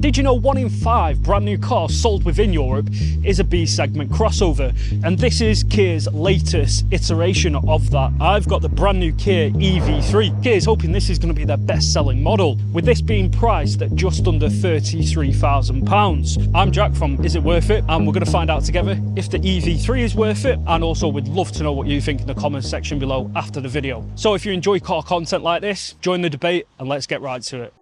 Did you know 1 in 5 brand new cars sold within Europe is a B segment crossover? And this is Kia's latest iteration of that. I've got the brand new Kia EV3. Kia's hoping this is going to be their best selling model, with this being priced at just under £33,000. I'm Jack from Is It Worth It? And we're going to find out together if the EV3 is worth it. And also we'd love to know what you think in the comments section below after the video. So if you enjoy car content like this, join the debate and let's get right to it.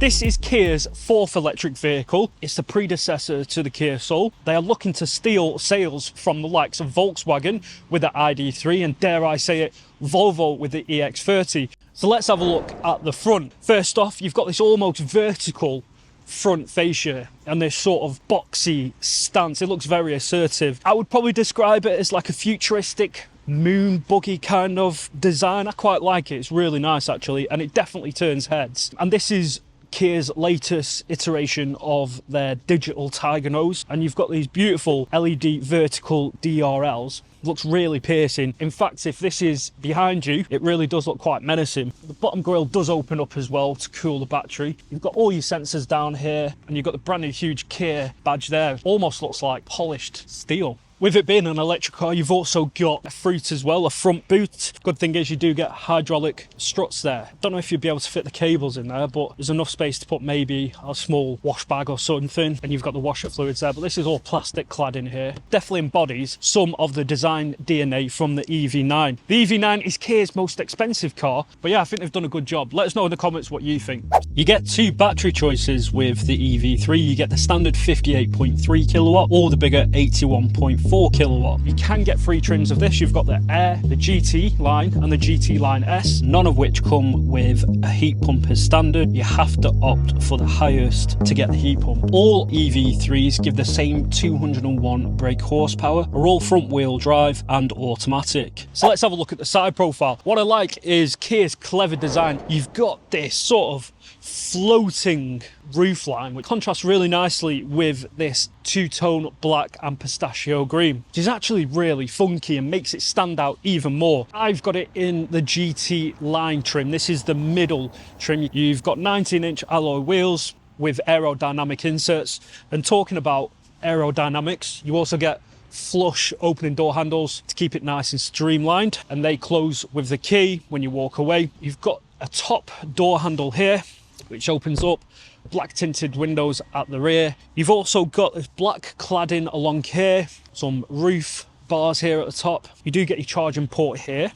This is Kia's 4th electric vehicle. It's the predecessor to the Kia Soul. They are looking to steal sales from the likes of Volkswagen with the ID.3 and, dare I say it, Volvo with the EX30. So let's have a look at the front. First off, you've got this almost vertical front fascia and this sort of boxy stance. It looks very assertive. I would probably describe it as like a futuristic moon buggy kind of design. I quite like it. It's really nice actually, and it definitely turns heads. And this is Kia's latest iteration of their digital tiger nose, and you've got these beautiful LED vertical DRLs. Looks really piercing. In fact, if this is behind you, it really does look quite menacing. The bottom grille does open up as well to cool the battery. You've got all your sensors down here, and you've got the brand new huge Kia badge there. Almost looks like polished steel. With it being an electric car, you've also got a fruit as well, a front boot. Good thing is you do get hydraulic struts there. Don't know if you'd be able to fit the cables in there, but there's enough space to put maybe a small wash bag or something. And you've got the washer fluids there, but this is all plastic clad in here. Definitely embodies some of the design DNA from the EV9. The EV9 is Kia's most expensive car, but yeah, I think they've done a good job. Let us know in the comments what you think. You get 2 battery choices with the EV3. You get the standard 58.3 kilowatt or the bigger 81.4 kilowatt. You can get 3 trims of this. You've got the Air, the GT line and the GT line S, none of which come with a heat pump as standard. You have to opt for the highest to get the heat pump. All EV3s give the same 201 brake horsepower, are all front wheel drive and automatic. So let's have a look at the side profile. What I like is Kia's clever design. You've got this sort of floating roofline which contrasts really nicely with this two-tone black and pistachio green, which is actually really funky and makes it stand out even more. I've got it in the GT line trim. This is the middle trim. You've got 19-inch alloy wheels with aerodynamic inserts, and talking about aerodynamics, you also get flush opening door handles to keep it nice and streamlined, and they close with the key when you walk away. You've got a top door handle here which opens up, black tinted windows at the rear. You've also got this black cladding along here, some roof bars here at the top. You do get your charging port here.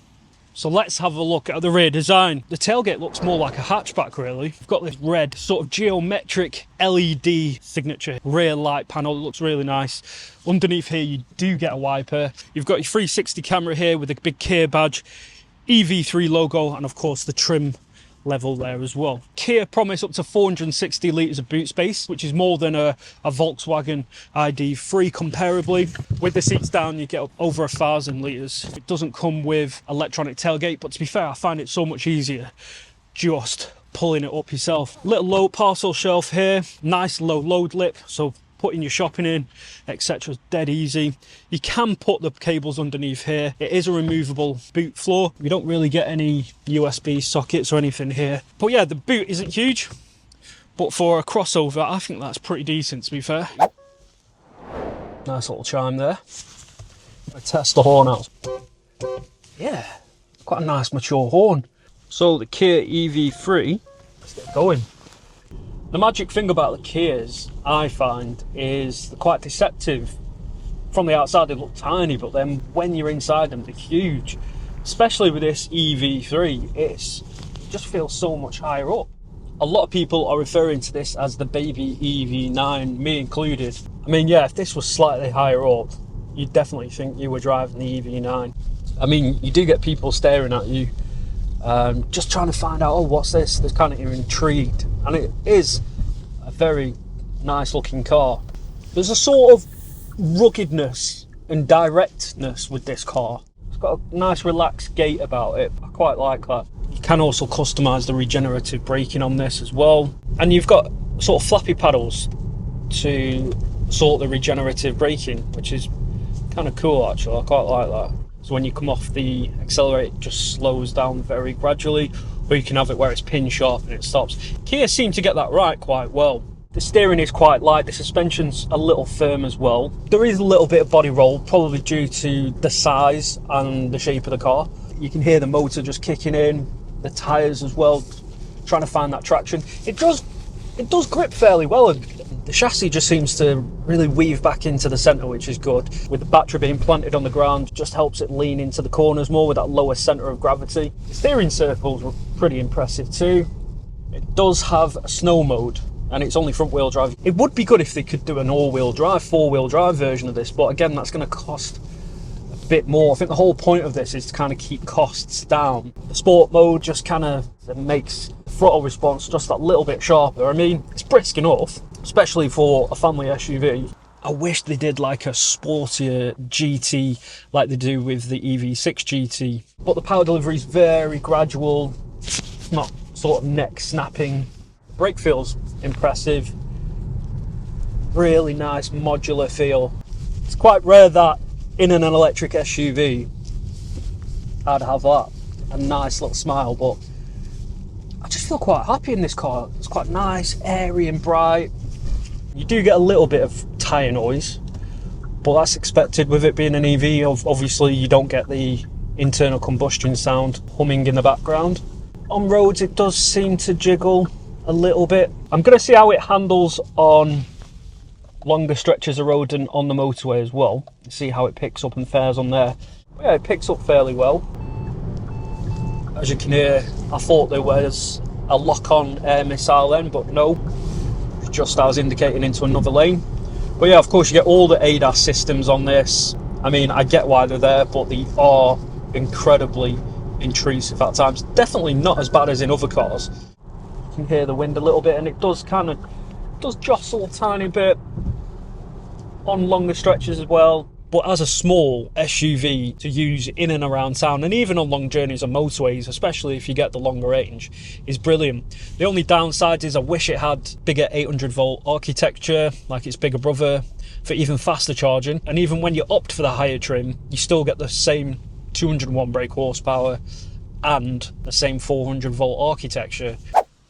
So let's have a look at the rear design. The tailgate looks more like a hatchback really. You've got this red sort of geometric LED signature rear light panel. It looks really nice. Underneath here you do get a wiper. You've got your 360 camera here with a big Kia badge, EV3 logo, and of course the trim level there as well. Kia promise up to 460 litres of boot space, which is more than a Volkswagen ID.3 comparably. With the seats down you get up over 1,000 litres. It doesn't come with electronic tailgate, but to be fair I find it so much easier just pulling it up yourself. Little low parcel shelf here, nice low load lip, so putting your shopping in, etc. is dead easy. You can put the cables underneath here. It is a removable boot floor. You don't really get any USB sockets or anything here. But yeah, the boot isn't huge, but for a crossover, I think that's pretty decent to be fair. Nice little chime there. I test the horn out. Yeah, quite a nice mature horn. So the Kia EV3, let's get going. The magic thing about the Kias, I find, is they're quite deceptive. From the outside they look tiny, but then when you're inside them they're huge. Especially with this EV3, it just feels so much higher up. A lot of people are referring to this as the baby EV9, me included. I mean, yeah, if this was slightly higher up, you'd definitely think you were driving the EV9. I mean, you do get people staring at you, just trying to find out, oh, what's this? They're kind of intrigued. And it is a very nice looking car. There's a sort of ruggedness and directness with this car. It's got a nice relaxed gait about it. I quite like that. You can also customise the regenerative braking on this as well. And you've got sort of flappy paddles to sort the regenerative braking, which is kind of cool actually. I quite like that. So when you come off the accelerator, it just slows down very gradually. or you can have it where it's pin sharp and it stops. Kia seem to get that right quite well. The steering is quite light, the suspension's a little firm as well. There is a little bit of body roll, probably due to the size and the shape of the car. You can hear the motor just kicking in, the tyres as well, trying to find that traction. It does grip fairly well, and the chassis just seems to really weave back into the centre, which is good. With the battery being planted on the ground, just helps it lean into the corners more with that lower centre of gravity. The steering circles were pretty impressive too. It does have a snow mode, and it's only front wheel drive. It would be good if they could do an all-wheel drive, four-wheel drive version of this, but again, that's going to cost a bit more. I think the whole point of this is to kind of keep costs down. The sport mode just kind of makes throttle response just that little bit sharper. I mean, it's brisk enough, especially for a family SUV. I wish they did like a sportier GT like they do with the EV6 GT, but the power delivery is very gradual. It's not sort of neck snapping. Brake feels impressive. Really nice modular feel. It's quite rare that in an electric SUV I'd have that. A nice little smile, but I just feel quite happy in this car. It's quite nice, airy and bright. You do get a little bit of tyre noise, but that's expected with it being an EV. Obviously you don't get the internal combustion sound humming in the background. On roads it does seem to jiggle a little bit. I'm going to see how it handles on longer stretches of road and on the motorway as well. See how it picks up and fares on there. But yeah, it picks up fairly well. As you can hear, I thought there was a lock-on air missile then, but no. Just as indicating into another lane. But yeah, of course you get all the ADAS systems on this. I mean, I get why they're there, but they are incredibly intrusive at times. Definitely not as bad as in other cars. You can hear the wind a little bit, and it does jostle a tiny bit on longer stretches as well. But as a small SUV to use in and around town, and even on long journeys on motorways, especially if you get the longer range, is brilliant. The only downside is I wish it had bigger 800 volt architecture like its bigger brother for even faster charging. And even when you opt for the higher trim, you still get the same 201 brake horsepower and the same 400 volt architecture.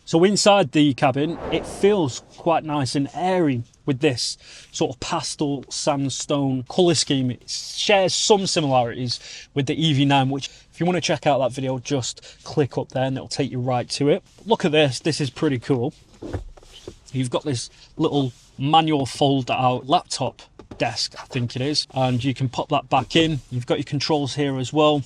So inside the cabin, it feels quite nice and airy with this sort of pastel sandstone colour scheme. It shares some similarities with the EV9, which if you want to check out that video, just click up there and it'll take you right to it. Look at this, this is pretty cool. You've got this little manual fold out laptop desk, I think it is, and you can pop that back in. You've got your controls here as well.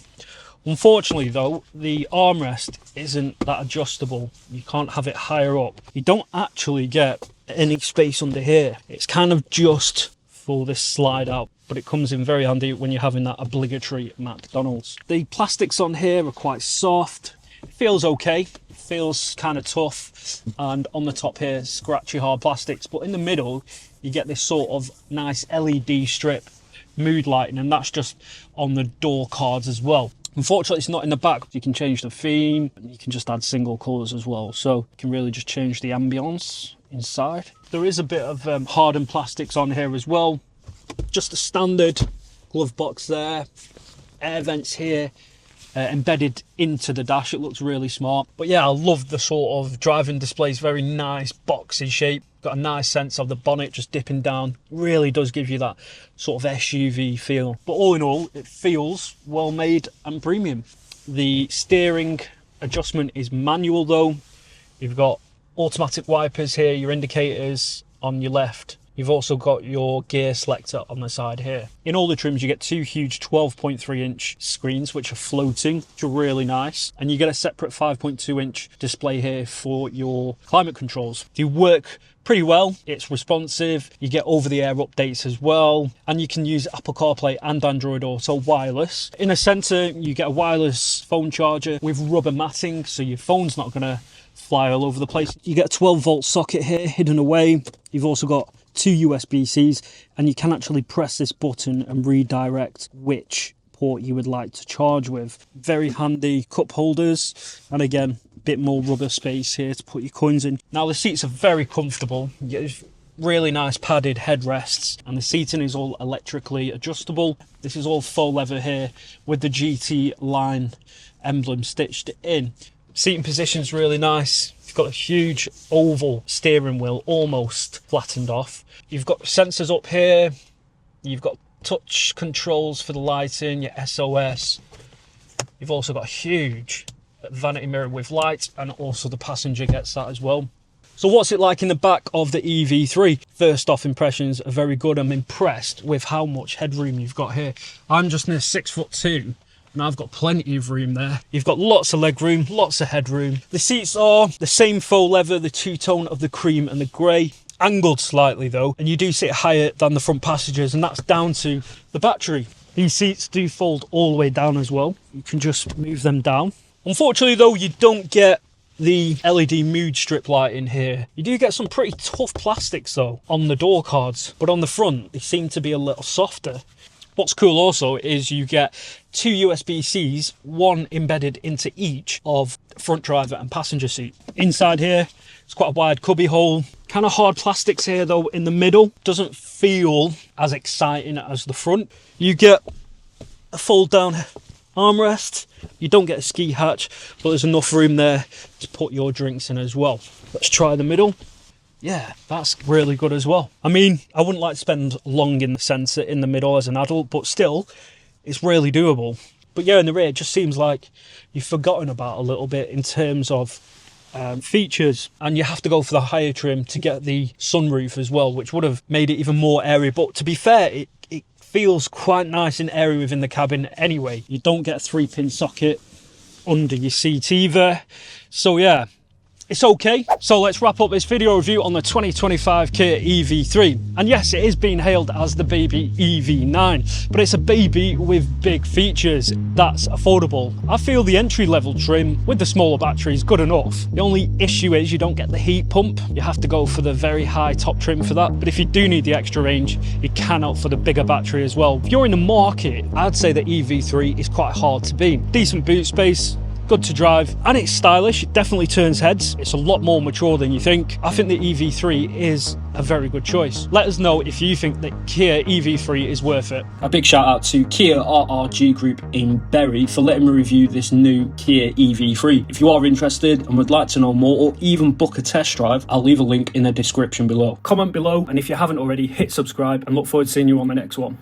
Unfortunately though, the armrest isn't that adjustable. You can't have it higher up. You don't actually get any space under here. It's kind of just for this slide out, but it comes in very handy when you're having that obligatory McDonald's. The plastics on here are quite soft. It feels okay. It feels kind of tough. And on the top here, scratchy hard plastics. But in the middle, you get this sort of nice LED strip mood lighting, and that's just on the door cards as well. Unfortunately, it's not in the back. You can change the theme, and you can just add single colours as well. So you can really just change the ambience inside. There is a bit of hardened plastics on here as well. Just a standard glove box there. Air vents here, embedded into the dash. It looks really smart. But yeah, I love the sort of driving displays. Very nice boxy shape. Got a nice sense of the bonnet just dipping down. Really does give you that sort of SUV feel. But all in all, it feels well made and premium. The steering adjustment is manual though. You've got automatic wipers here, your indicators on your left. You've also got your gear selector on the side here. In all the trims, you get two huge 12.3 inch screens, which are floating, which are really nice. And you get a separate 5.2 inch display here for your climate controls. They work pretty well. It's responsive. You get over-the-air updates as well. And you can use Apple CarPlay and Android Auto wireless. In the center, you get a wireless phone charger with rubber matting, so your phone's not gonna fly all over the place. You get a 12 volt socket here hidden away. You've also got two USB-Cs, and you can actually press this button and redirect which port you would like to charge with. Very handy cup holders, and again, a bit more rubber space here to put your coins in. Now the seats are very comfortable. You get really nice padded headrests, and the seating is all electrically adjustable. This is all faux leather here with the GT line emblem stitched in. Seating position's really nice. You've got a huge oval steering wheel, almost flattened off. You've got sensors up here. You've got touch controls for the lighting, your SOS. You've also got a huge vanity mirror with light, and also the passenger gets that as well. So what's it like in the back of the EV3? First off, impressions are very good. I'm impressed with how much headroom you've got here. I'm just near 6'2", and I've got plenty of room there. You've got lots of leg room, lots of headroom. The seats are the same faux leather, the two-tone of the cream and the grey. Angled slightly though, and you do sit higher than the front passengers, and that's down to the battery. These seats do fold all the way down as well. You can just move them down. Unfortunately though, you don't get the LED mood strip light in here. You do get some pretty tough plastics though on the door cards, but on the front they seem to be a little softer. What's cool also is you get 2 USB-Cs, one embedded into each of front driver and passenger seat. Inside here, it's quite a wide cubby hole. Kind of hard plastics here though in the middle. Doesn't feel as exciting as the front. You get a fold down armrest. You don't get a ski hatch, but there's enough room there to put your drinks in as well. Let's try the middle. Yeah, that's really good as well. I mean, I wouldn't like to spend long in the centre in the middle as an adult, but still, it's really doable. But yeah, in the rear, it just seems like you've forgotten about a little bit in terms of features, and you have to go for the higher trim to get the sunroof as well, which would have made it even more airy. But to be fair, it feels quite nice and airy within the cabin anyway. You don't get a 3-pin socket under your seat either. So yeah, it's okay. So let's wrap up this video review on the 2025 Kia EV3. And yes, it is being hailed as the baby EV9, but it's a baby with big features that's affordable. I feel the entry level trim with the smaller battery is good enough. The only issue is you don't get the heat pump. You have to go for the very high top trim for that. But if you do need the extra range, you can opt for the bigger battery as well. If you're in the market, I'd say the EV3 is quite hard to beat. Decent boot space, good to drive, and it's stylish. It definitely turns heads. It's a lot more mature than you think. I think the EV3 is a very good choice. Let us know if you think that Kia EV3 is worth it. A big shout out to Kia RRG Group in Bury for letting me review this new Kia EV3. If you are interested and would like to know more or even book a test drive, I'll leave a link in the description below. Comment below, and if you haven't already, hit subscribe, and look forward to seeing you on the next one.